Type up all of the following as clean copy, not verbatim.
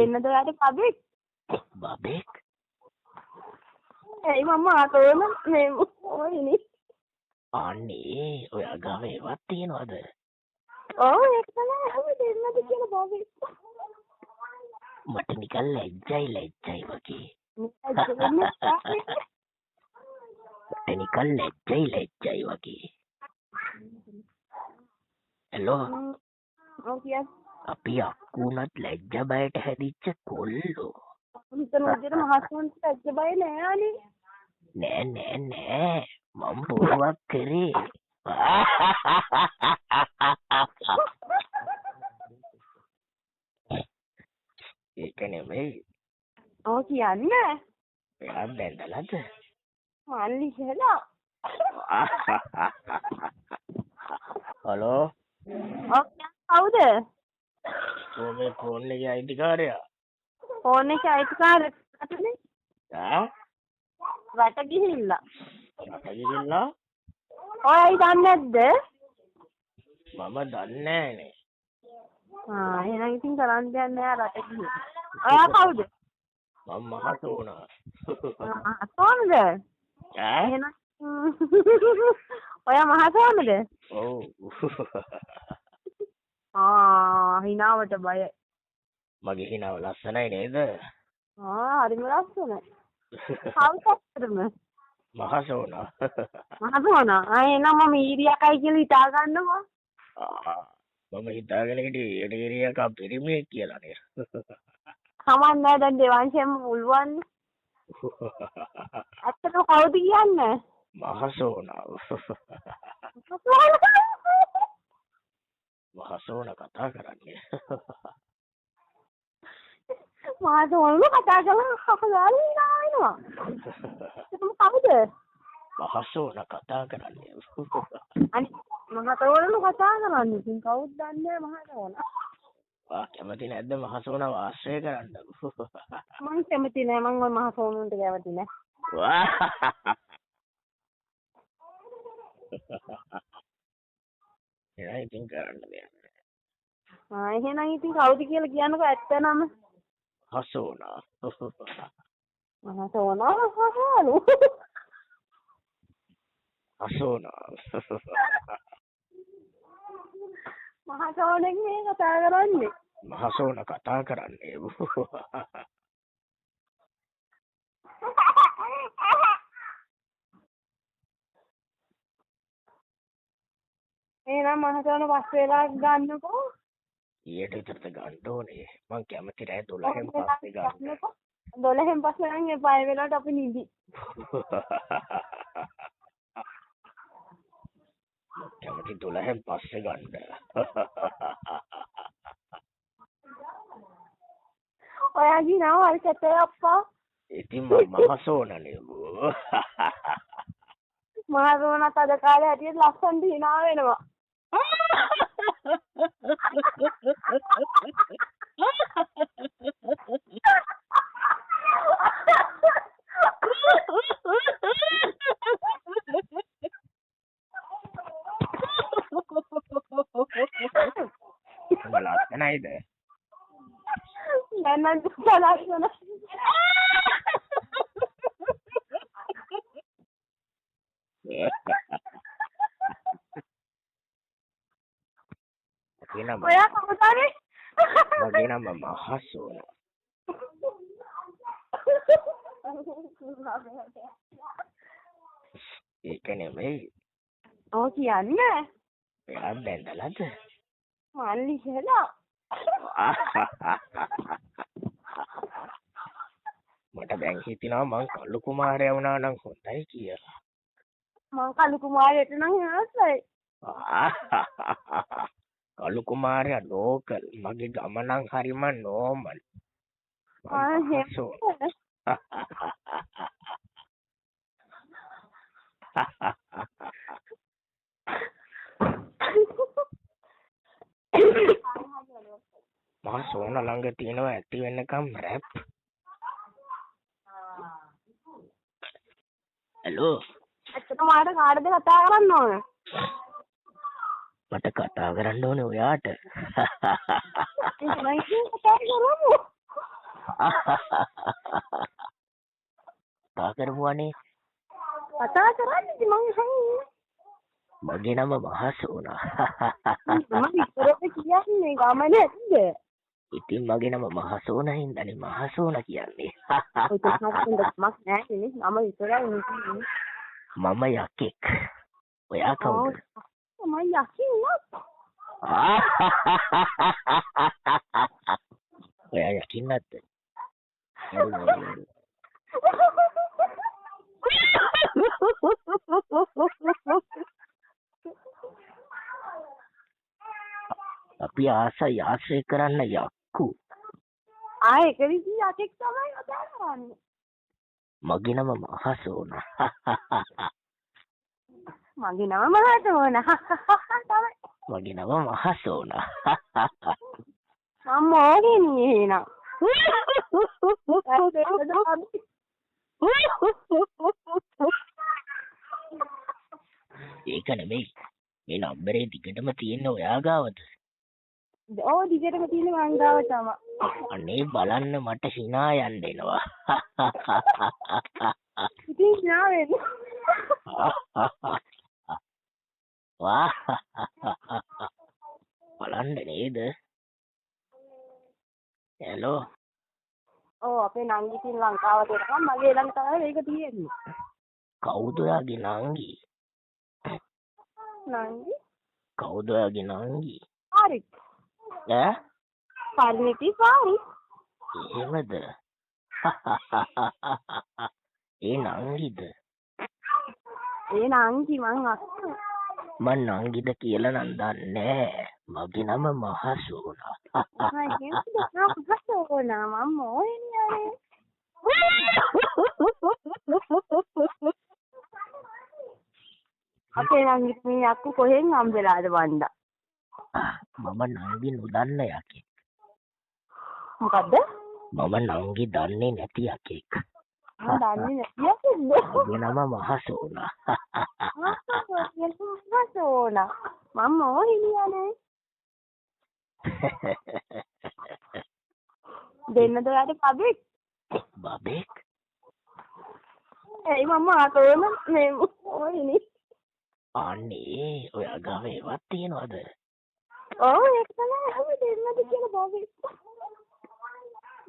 දෙන්නද ඔයාට බබෙක්? බබෙක්? ඇයි මම ආතෝම මේ ඔයනේ. අනේ ඔයා ගාව ඒවත් තියනවද? ඔව් ඒක තමයි අපි දෙන්නද කියලා බබෙක්. මට නිකන් ලැජ්ජයි වගේ. මට නිකන් ලැජ්ජයි වගේ. හෙලෝ. ඔව් කියන්න. අපි අක්කුණත් ලැජ්ජ බයට හැදිච්ච කොල්ලෝ. හිතන විදිහට මහත්තුන්ට ලැජ්ජ බය නෑ අනේ. නෑ මම බොරුවක් කරේ. ඒක නෙමෙයි. ඔව් කියන්න. එයා බැඳලාද? මල්ලි කියලා. හලෝ. ඔව් කවුද? කොහේ ෆෝන් එකේ අයිතිකාරයා? ෆෝන් එකේ අයිතිකාරයානේ. රට ගිහිල්ලා. ඔයයි දන්නේ නැද්ද? මම දන්නේ නෑනේ. එහෙනම් ඉතින් කරන්න දෙයක් නෑ රට ගිහින්. ඔයා කවුද? මම මහසෝනා. සෝනද? එහෙනම් ඔයා මහසෝනද? ඔව්. හිනාවට බයයි. මගේ හිනාව ලස්සනයි නේද? හරිම ලස්සනයි. කවුරුත්තරම? මහසෝනා. මහසෝනා. එහෙනම් මම ඊරියකයි කියලා හිතා ගන්නවා. මම හිතාගෙන හිටියේ ඊරියක පිරිමියෙක් කියලා නේද? කමන්නේ දැන් දෙවංශයෙන්ම පුළුවන්. ඇත්තටම කවුද කියන්නේ? මහසෝනා. මහසෝනා කතා කරන්නේ. මහසෝනම කතා කරලා කපලාලා ඉනවා. එතන කවුද? මහසෝනා කතා කරන්නේ. අනේ මහසෝනම කතා කරන්නේ. ඉතින් කවුද දන්නේ මහසෝනා? කැමති නැද්ද මහසෝනා ආශ්‍රය කරන්න? මම කැමති නෑ. මම ওই මහසෝනුන්ට කැමති නෑ. එයා ඉතින් කරන්න දෙයක් නෑ. එහෙනම් ඉතින් කවුද කියලා කියන්නකෝ ඇත්තනම. මහසෝනා. මහසෝනා මහසෝනා. මහසෝනෙක් මේ කතා කරන්නේ. මහසෝනා කතා කරන්නේ. එහෙනම් මහසෝන පස් වෙලා ගන්නකෝ. ඊට විතරද ගන්න ඕනේ. මං කැමති නෑ 12න් පස්සේ ගන්න. 12න් පස්සේ නම් ඒ පය වෙලාවට අපි නිදි. කැමති 12න් පස්සේ ගන්න. ඔයා ගිනව හරි කැතේ අප්පා. ඉතින් මම මහසෝනනේ බෝ. මහසෝනත් අද කාලේ හැටියට ලස්සනට hina වෙනවා. ලස්සනයිද? දැන් නම් ලස්සන. ඔයා කවුද? මගේ නම මහසෝනා. ඒක නෙමෙයි. ඔව් කියන්න. එයා බැඳලාද? මල්ලි කියලා. මට දැන් හිතෙනවා මං කළු කුමාරයා වුණා නම් හොඳයි කියලා. මං කළු කුමාරයට නම් ආසයි. කළු කුමාරයා ලෝකල්. මගේ ගම නම් හරිම නෝමල්. මහසෝනා ළඟ තියෙනවා ඇති වෙනකම් රැප්. හෙලෝ. ඇත්තටම මාට කාටද කතා කරන්න ඕන? මට කතා කරන්න ඕනේ ඔයාට. මම කතා කරමු. කතා කරපුවානේ. කතා කරන්නේ ඉතින් මං අහන්නේ. මගේ නම මහසෝනා. මම විතරද කියන්නේ ගමනේ ඇද්ද? ඉතින් මගේ නම මහසෝනා හින්දානේ මහසෝනා කියන්නේ. ඔය තත්ත්වෙට මක් නැහැ නේ. මම විතරයි ඉන්නේ. මම යකෙක්. ඔයා කවුද? මම යකින්වත්. ඔයා යකින් නැද්ද? අපි ආශ්‍රය කරන්න යක්කු. ඒක විදිහ යකෙක් තමයි කතා කරන්නේ. මගේ නම මහසෝනා. මගේ නම මහසෝනා. තමයි. මගේ නම මහසෝනා. මම මොකෙන්නේ එහෙනම්? ඒක නෙමෙයි. මේ නම්බරේ දිගටම තියෙන ඔයා ගාවද? ඔව් දිගටම තියෙන මං ගාව තමයි. අනේ බලන්න මට hina යන්න එනවා. ඉතින් නාවෙන්න. වා බලන්න නේද? හෙලෝ. ඔව් අපේ නංගි ඉතින් ලංකාවට එනකම් මගේ ළඟ තමයි මේක තියෙන්නේ. කවුද ඔයාගේ නංගි? නංගි? කවුද ඔයාගේ නංගි? හරි. ඈ? පරිණිති සාරි. එහෙමද? ඒ නංගිද? ඒ නංගි මං අක්කා. මං නංගිද කියලා නම් දන්නේ. මගේ නම මහසෝනා. මහසෝනා මම මොන්නේ. අපේ නංගි මේ අක්කු කොහෙන් හම්බෙලාද වන්දා? මම නංගි නොදන්න යකෙක්. මොකද්ද? මම නංගි දන්නේ නැති යකෙක්. මම දන්නේ නැති යකෙක්ද? මගේ නම මහසෝනා. මහසෝනා මම මොහිනියනේ. දෙන්නද ඔයාට බබෙක්? බබෙක්? ඒ මම ආතෝම මේ මොහිනි. අනේ ඔයා ගාව ඒවත් තියනවද? ඔව් ඒක තමයි අපි දෙන්නද කියලා බබෙක්.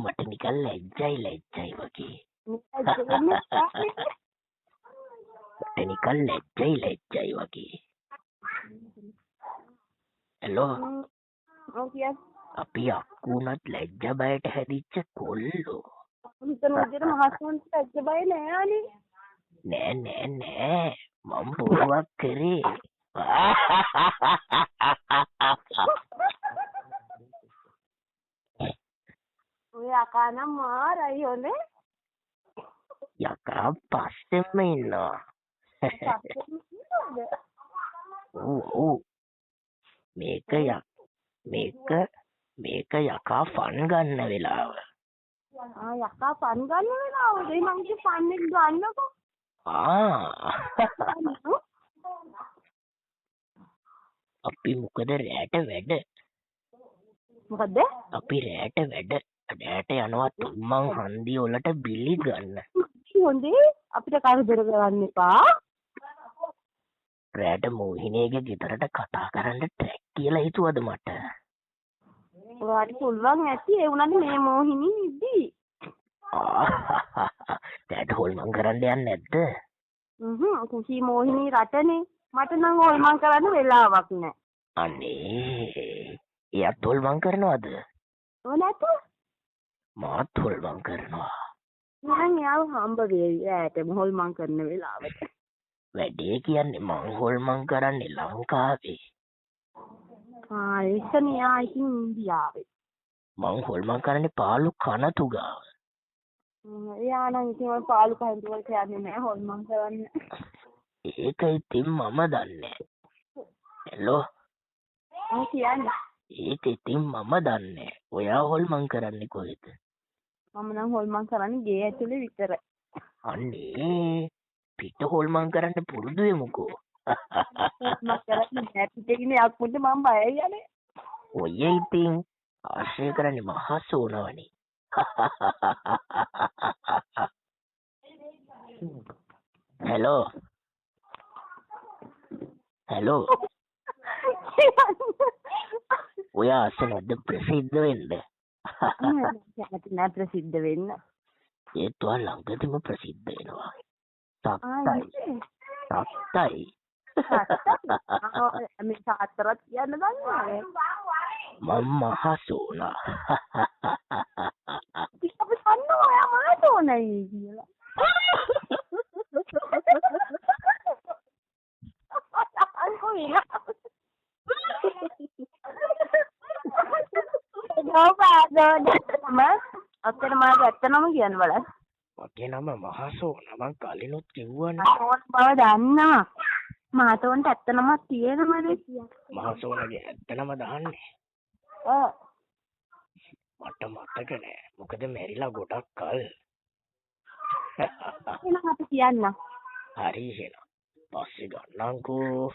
මට නිකන් ලැජ්ජයි වගේ. මට නිකන් ලැජ්ජයි වගේ. හෙලෝ. ඔව් කියන්න. අපි අක්කුණත් ලැජ්ජ බයට හැදිච්ච කොල්ලෝ. හිතන විදිහට මහත්තුන්ට ලැජ්ජ බය නෑ අනේ. නෑ මම බොරුවක් කරේ. ඔය අකා නම් මාරයි හොනේ. යකා පස්සෙම ඉන්නවා. ඔව් මේක යකා ෆන් ගන්න වෙලාව. යකා පන් ගන්න වෙලාවද? ඒ මං කිය පන් එක ගන්නකො. අපි මොකද රැට වැඩ? මොකද්ද? අපි රැට යනවා තුම්මන් හන්දි වලට බිලි ගන්න. හොඳේ අපිට කරදර කරන්න එපා. රැට මොහිනේගේ ගෙදරට කතා කරන්න ට්‍රැක් කියලා හිතුවද මට? ඔයාට පුළුවන් ඇති ඒ උනන්නේ මේ මොහිනී ඉද්දි. රැට හොල්මන් කරන්න යන්නේ නැද්ද? කුසී මොහිනී රටනේ. මට නම් හොල්මන් කරන්න වෙලාවක් නෑ. අනේ එයාත් හොල්මන් කරනවද? ඔය නැතු. මාත් හොල්මන් කරනවා. මං යාව හම්බ වෙයි ඈට හොල්මන් කරන වෙලාවට. වැඩේ කියන්නේ මං හොල්මන් කරන්නේ ලංකාවේ. ඒකනේ යා ඉතින් ඉන්දියාවේ. මං හොල්මන් කරන්නේ පාලු කනතු ගාව. එයා නම් ඉතින් ඔය පාලු කනතු වල කියන්නේ නෑ හොල්මන් කරන්න. ඒක ඉතින් මම දන්නේ. හෙලෝ. කියන්නේ. ඒක ඉතින් මම දන්නේ. ඔයා හොල්මන් කරන්නේ කොහෙද? මම නම් හොල්මන් කරන්නේ ගේ ඇතුලේ විතරයි. අනේ පිට හොල්මන් කරන්න පුරුදු වෙමුකෝ. මම කරන්නේ නෑ පිටේ ඉන්නේ අක්මුට මම බයයි යන්නේ. ඔය ඉතින් ආශ්‍රය කරන්නේ මහසෝනවනේ. Hello. Hello. ඔයා අසල නැද්ද ප්‍රසිද්ධ වෙන්න? කැමති නෑ ප්‍රසිද්ධ වෙන්න. ඒත් ඔයා ළඟදිම ප්‍රසිද්ධ වෙනවා. ආ, සත්තයි. මේ තාත්තරත් කියන්න දන්නේ මම මහසෝනා. අපි දන්නවා ඔයා මාත් ඕනයි කියලා. අත්තර මාත් ඇත්තනම කියන්න බලන්න. මගේ නම මහසෝනා. මං කලිනුත් කිව්වනේ. ඕන බව දන්නවා. මාත ඕන්ට ඇත්තනමක් තියෙනවද කියලා. මහසෝනාගේ ඇත්ත නම දාන්නේ. ඔව්. මට මතක නෑ. මොකද මැරිලා ගොඩක් කල්. එහෙනම් අපි කියන්න. හරි එහෙනම්. පස්සේ ගන්නම්කෝ.